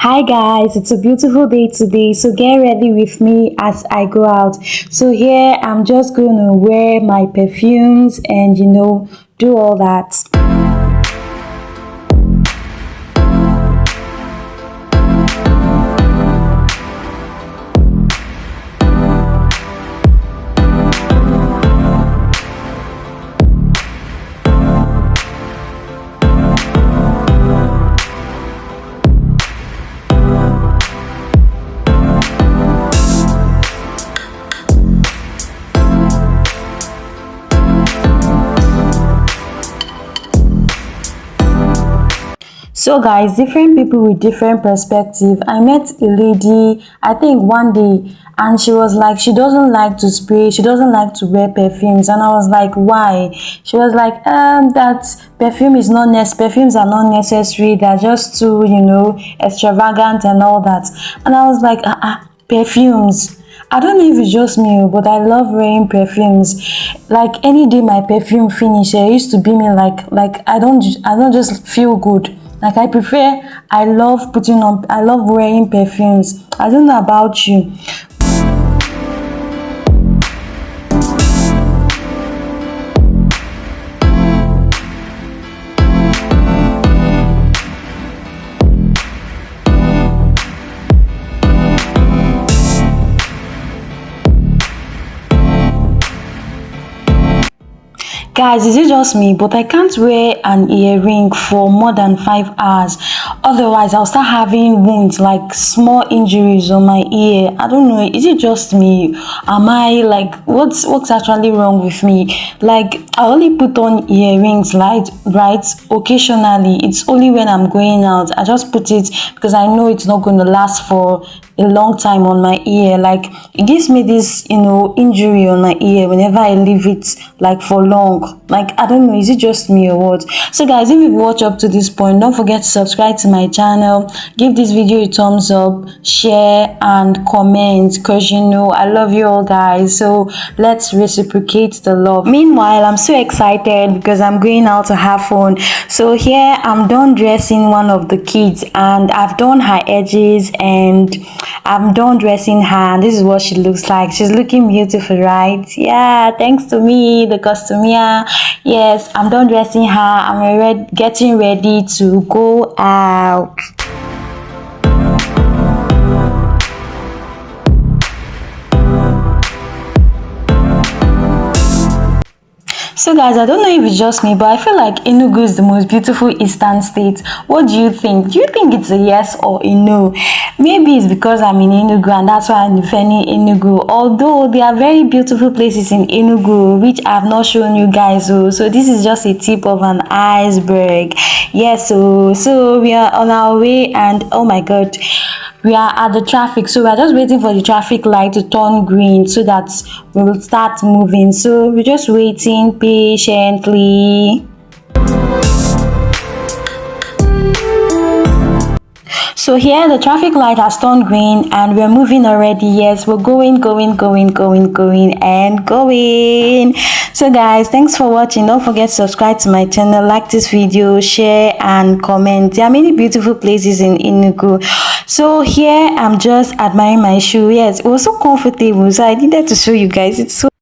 Hi guys, it's a beautiful day today, so get ready with me as I go out. So here I'm just going to wear my perfumes and do all that. So guys, different people with different perspective. I met a lady, I think one day, and she was like, she doesn't like to spray, she doesn't like to wear perfumes. And I was like, why? She was like, that perfumes are not necessary, they're just too, extravagant and all that. And I was like, perfumes. I don't know if it's just me, but I love wearing perfumes. Like any day my perfume finish, it used to be me like I don't just feel good. Like I love wearing perfumes. I don't know about you. Guys, is it just me? But I can't wear an earring for more than 5 hours. Otherwise, I'll start having wounds, like small injuries on my ear. I don't know. Is it just me? Am I like what's actually wrong with me? Like I only put on earrings, like right occasionally. It's only when I'm going out. I just put it because I know it's not going to last for a long time on my ear. Like it gives me this injury on my ear whenever I leave it like for long. Like I don't know, is it just me or what? So guys, if you watch up to this point, don't forget to subscribe to my channel, give this video a thumbs up, share and comment, because I love you all guys. So let's reciprocate the love. Meanwhile, I'm so excited because I'm going out to have fun. So here I'm done dressing one of the kids and I've done her edges and I'm done dressing her, and this is what she looks like. She's looking beautiful, right? Yeah, thanks to me, the costumier. Yes, I'm done dressing her. I'm getting ready to go out. So guys, I don't know if it's just me, but I feel like Enugu is the most beautiful eastern state. What do you think? Do you think it's a yes or a no? Maybe it's because I'm in Enugu and that's why I'm defending Enugu. Although there are very beautiful places in Enugu which I have not shown you guys. So this is just a tip of an iceberg. Yes, so we are on our way and oh my god, we are at the traffic, so we're just waiting for the traffic light to turn green so that we will start moving. So we're just waiting patiently. So here the traffic light has turned green and we're moving already. Yes, we're going and going. So guys, thanks for watching. Don't forget to subscribe to my channel, like this video, share and comment. There are many beautiful places in Enugu. So here I'm just admiring my shoe. Yes, it was so comfortable, so I needed to show you guys. It's so